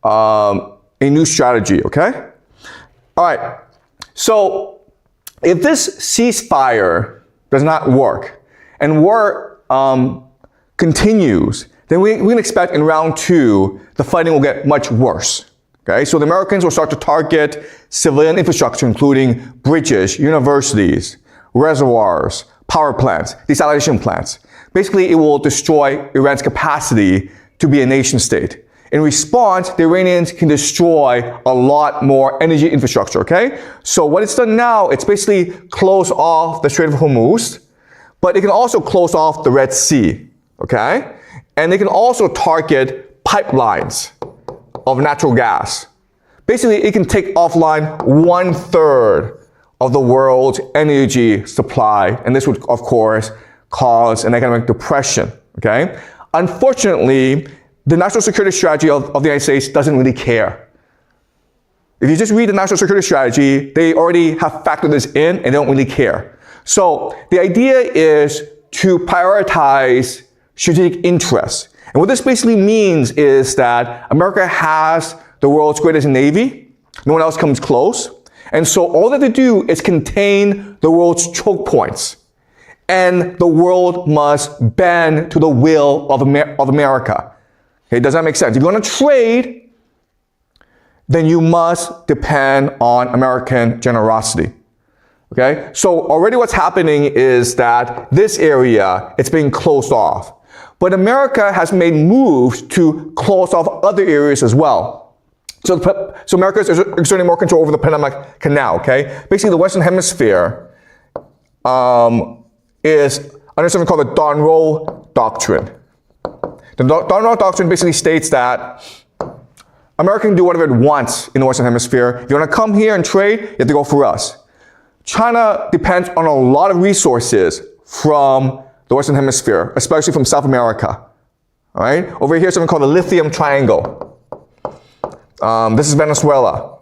a new strategy, okay? All right, so if this ceasefire does not work and war continues, then we can expect in round 2, the fighting will get much worse. Okay, so the Americans will start to target civilian infrastructure, including bridges, universities, reservoirs, power plants, desalination plants. Basically, it will destroy Iran's capacity to be a nation state. In response, the Iranians can destroy a lot more energy infrastructure, okay? So what it's done now, it's basically closed off the Strait of Hormuz, but it can also close off the Red Sea, okay? And they can also target pipelines of natural gas. Basically, it can take offline 1/3 of the world's energy supply, and this would, of course, cause an economic depression, okay? Unfortunately, the national security strategy of the United States doesn't really care. If you just read the national security strategy, they already have factored this in and they don't really care. So the idea is to prioritize strategic interests. And what this basically means is that America has the world's greatest navy. No one else comes close. And so all that they do is contain the world's choke points. And the world must bend to the will of America. Okay, does that make sense? If you want to trade, then you must depend on American generosity. Okay, so already what's happening is that this area, it's being closed off. But America has made moves to close off other areas as well. So America is exerting more control over the Panama Canal, okay? Basically, the Western Hemisphere is under something called the Monroe Doctrine. The Monroe Doctrine basically states that America can do whatever it wants in the Western Hemisphere. If you want to come here and trade, you have to go through us. China depends on a lot of resources from the Western Hemisphere, especially from South America. All right? Over here, something called the Lithium Triangle. This is Venezuela.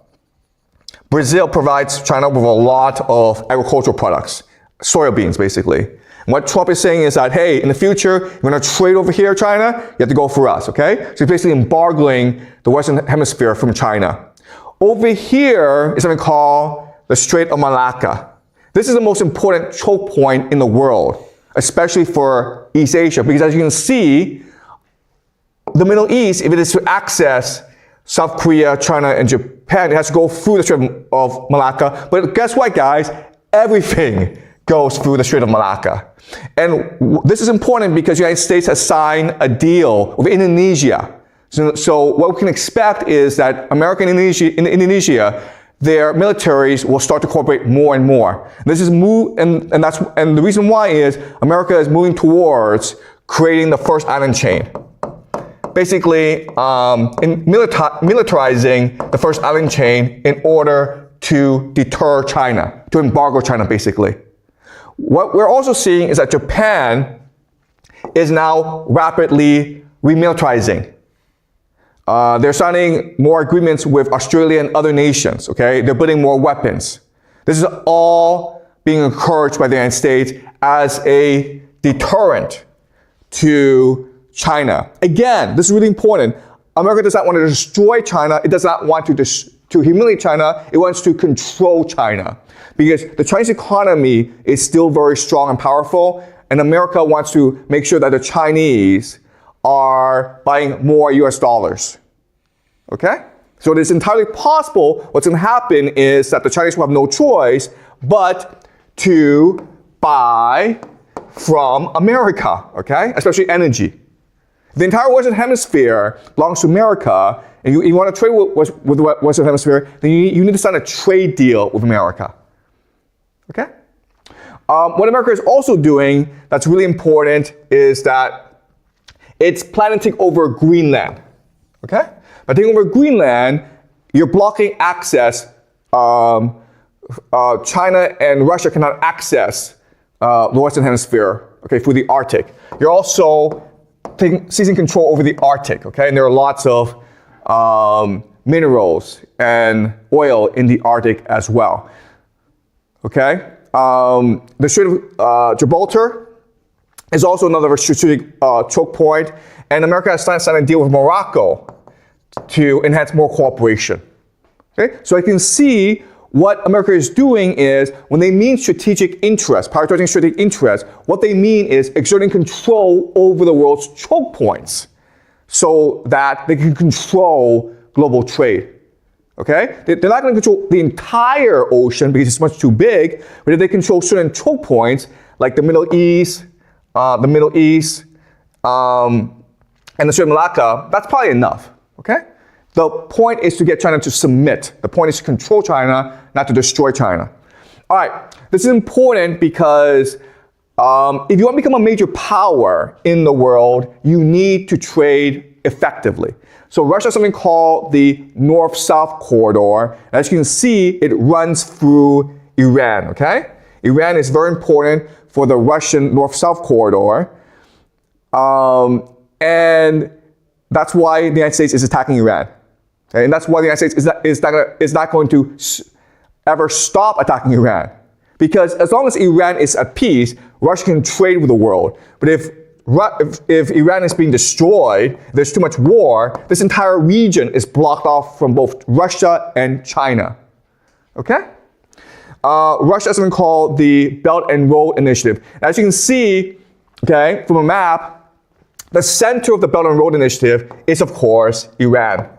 Brazil provides China with a lot of agricultural products, soybeans, basically. And what Trump is saying is that, hey, in the future, you're going to trade over here, China, you have to go through us, okay? So he's basically embargoing the Western Hemisphere from China. Over here is something called the Strait of Malacca. This is the most important choke point in the world, especially for East Asia, because as you can see, the Middle East, if it is to access South Korea, China, and Japan, it has to go through the Strait of Malacca. But guess what, guys? Everything goes through the Strait of Malacca. And this is important because the United States has signed a deal with Indonesia. So what we can expect is that America and Indonesia, their militaries will start to cooperate more and more. This is and the reason why is America is moving towards creating the first island chain. Basically, militarizing the first island chain in order to deter China, to embargo China, basically. What we're also seeing is that Japan is now rapidly remilitarizing. They're signing more agreements with Australia and other nations, okay? They're building more weapons. This is all being encouraged by the United States as a deterrent to China. Again, this is really important. America does not want to destroy China. It does not want to humiliate China. It wants to control China. Because the Chinese economy is still very strong and powerful, and America wants to make sure that the Chinese are buying more US dollars. Okay? So it is entirely possible what's going to happen is that the Chinese will have no choice but to buy from America, okay? Especially energy. The entire Western Hemisphere belongs to America, and you want to trade with the Western Hemisphere, then you need to sign a trade deal with America. Okay? What America is also doing that's really important is that it's planning to take over Greenland. Okay? By taking over Greenland, you're blocking access. China and Russia cannot access the Western Hemisphere, okay, through the Arctic. You're also seizing control over the Arctic, okay? And there are lots of minerals and oil in the Arctic as well. Okay? The Strait of Gibraltar is also another strategic choke point, and America has signed a deal with Morocco to enhance more cooperation. Okay? So I can see what America is doing is, when they mean strategic interest, prioritizing strategic interest, what they mean is exerting control over the world's choke points so that they can control global trade. Okay? They're not going to control the entire ocean because it's much too big, but if they control certain choke points, like the Middle East, and the Strait of Malacca, that's probably enough. Okay? The point is to get China to submit. The point is to control China, not to destroy China. All right, this is important because if you want to become a major power in the world, you need to trade effectively. So Russia has something called the North-South corridor. As you can see, it runs through Iran, okay? Iran is very important for the Russian North-South corridor. And that's why the United States is attacking Iran. Okay? And that's why the United States is not going to ever stop attacking Iran. Because as long as Iran is at peace, Russia can trade with the world. But if Iran is being destroyed, there's too much war, this entire region is blocked off from both Russia and China. Okay? Russia has something called the Belt and Road Initiative. As you can see, okay, from a map, the center of the Belt and Road Initiative is, of course, Iran.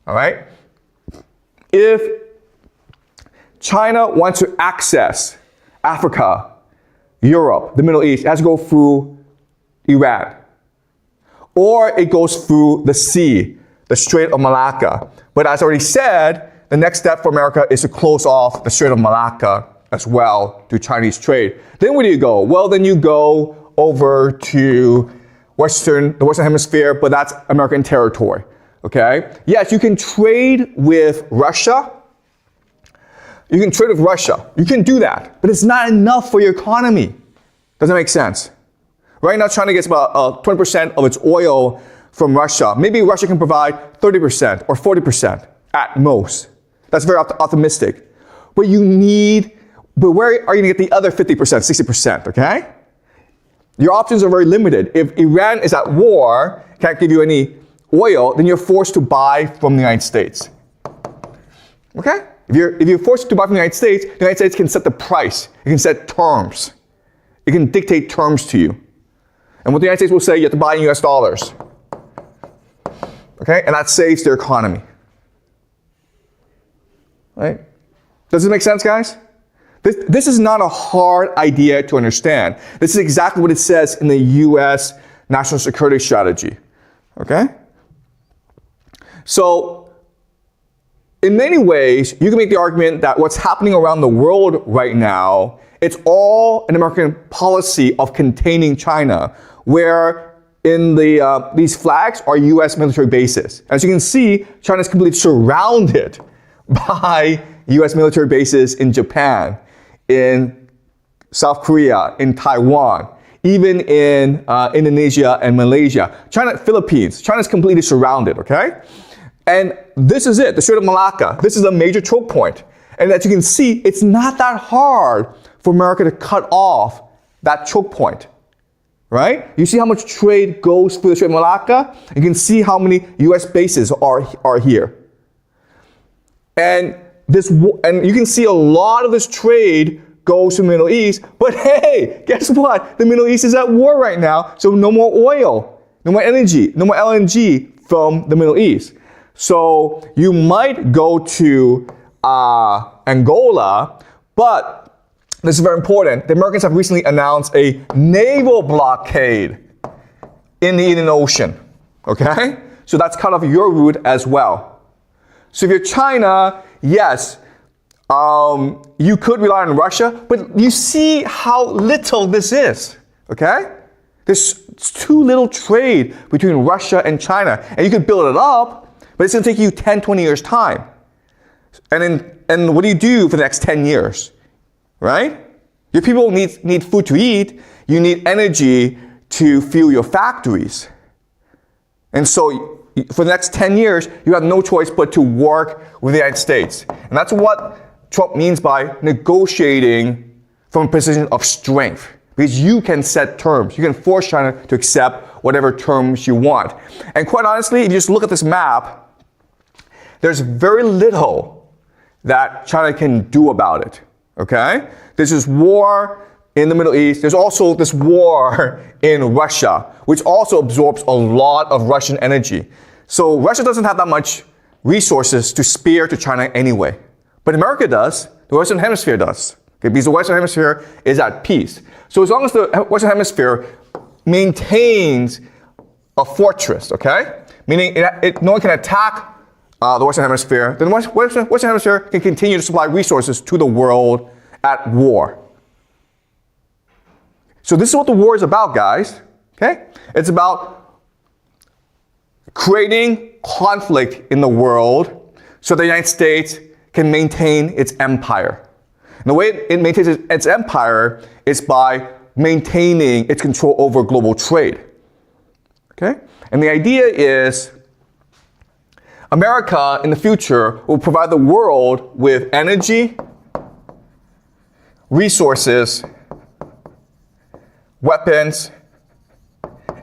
All right? If China wants to access Africa, Europe, the Middle East, it has to go through Iran. Or it goes through the sea, the Strait of Malacca. But as I already said, the next step for America is to close off the Strait of Malacca as well to Chinese trade. Then where do you go? Well, then you go over to the Western Hemisphere, but that's American territory. Okay? Yes, you can trade with Russia. You can trade with Russia. You can do that. But it's not enough for your economy. Does that make sense? Right now, China gets about 20% of its oil from Russia. Maybe Russia can provide 30% or 40% at most. That's very optimistic. But where are you going to get the other 50%, 60%, okay? Your options are very limited. If Iran is at war, can't give you any oil, then you're forced to buy from the United States. Okay? If you're forced to buy from the United States can set the price. It can set terms. It can dictate terms to you. And what the United States will say, you have to buy in US dollars. Okay? And that saves their economy. Right? Does this make sense, guys? This is not a hard idea to understand. This is exactly what it says in the US national security strategy. Okay? So, in many ways, you can make the argument that what's happening around the world right now, it's all an American policy of containing China, where in these flags are US military bases. As you can see, China is completely surrounded by US military bases in Japan, in South Korea, in Taiwan, even in Indonesia and Malaysia. Philippines, China's completely surrounded, okay? And this is it, the Strait of Malacca. This is a major choke point. And as you can see, it's not that hard for America to cut off that choke point, right? You see how much trade goes through the Strait of Malacca? You can see how many US bases are here. And you can see a lot of this trade goes to the Middle East, but hey, guess what? The Middle East is at war right now, so no more oil, no more energy, no more LNG from the Middle East. So you might go to Angola, but this is very important. The Americans have recently announced a naval blockade in the Indian Ocean, okay? So that's cut off your route as well. So if you're China, yes, you could rely on Russia, but you see how little this is, okay? There's too little trade between Russia and China, and you could build it up, but it's going to take you 10, 20 years' time. And what do you do for the next 10 years, right? Your people need food to eat. You need energy to fuel your factories. And so for the next 10 years, you have no choice but to work with the United States. And that's what Trump means by negotiating from a position of strength. Because you can set terms. You can force China to accept whatever terms you want. And quite honestly, if you just look at this map, there's very little that China can do about it, okay? There's this war in the Middle East. There's also this war in Russia, which also absorbs a lot of Russian energy. So Russia doesn't have that much resources to spare to China anyway. But America does, the Western Hemisphere does. Okay, because the Western Hemisphere is at peace. So as long as the Western Hemisphere maintains a fortress, okay? Meaning no one can attack the Western Hemisphere, then the Western Hemisphere can continue to supply resources to the world at war. So this is what the war is about, guys, okay? It's about creating conflict in the world so the United States can maintain its empire. And the way it maintains its empire is by maintaining its control over global trade. Okay? And the idea is America in the future will provide the world with energy, resources, weapons,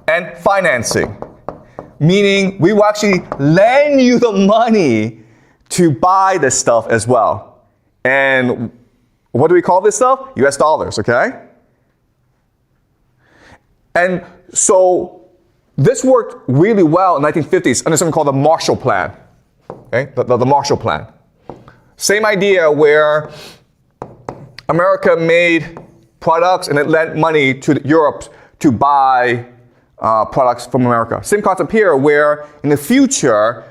and financing. Meaning we will actually lend you the money to buy this stuff as well. And what do we call this stuff? US dollars, okay? And so this worked really well in the 1950s under something called the Marshall Plan. Okay? The Marshall Plan. Same idea where America made products and it lent money to Europe to buy products from America. Same concept here where in the future,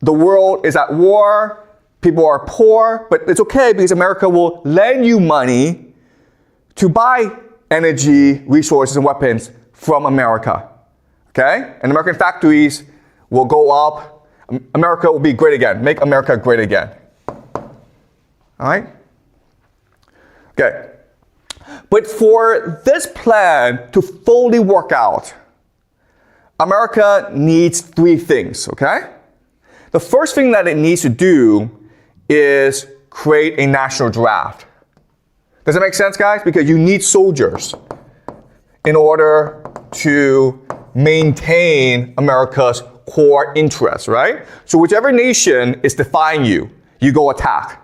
the world is at war, people are poor, but it's okay because America will lend you money to buy energy, resources, and weapons from America. Okay? And American factories will go up. America will be great again. Make America great again. All right? Okay. But for this plan to fully work out, America needs three things, okay? The first thing that it needs to do is create a national draft. Does that make sense, guys? Because you need soldiers in order to maintain America's core interests, right? So whichever nation is defying you, you go attack,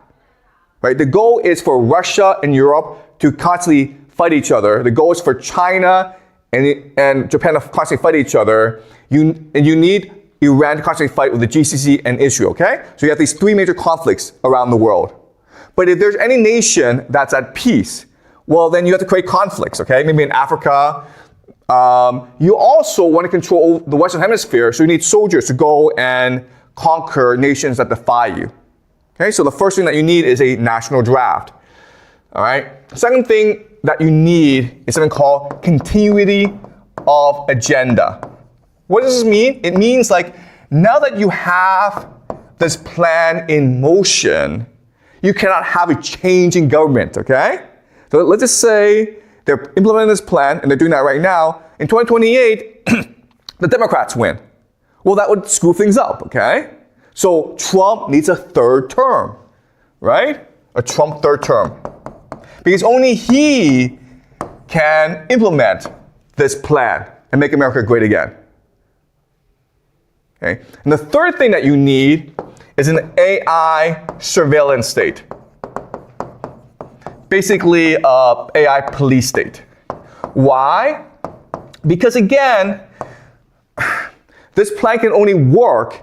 right? The goal is for Russia and Europe to constantly fight each other. The goal is for China and Japan to constantly fight each other. You need Iran to constantly fight with the GCC and Israel, okay? So you have these three major conflicts around the world. But if there's any nation that's at peace, well, then you have to create conflicts, okay? Maybe in Africa. You also want to control the Western Hemisphere, so you need soldiers to go and conquer nations that defy you. Okay, so the first thing that you need is a national draft. All right? Second thing that you need is something called continuity of agenda. What does this mean? It means like now that you have this plan in motion, you cannot have a change in government, okay? So let's just say they're implementing this plan, and they're doing that right now. In 2028, the Democrats win. Well, that would screw things up, okay? So Trump needs a third term, right? A Trump third term. Because only he can implement this plan and make America great again. Okay? And the third thing that you need is an AI surveillance state. Basically, AI police state. Why? Because again, this plan can only work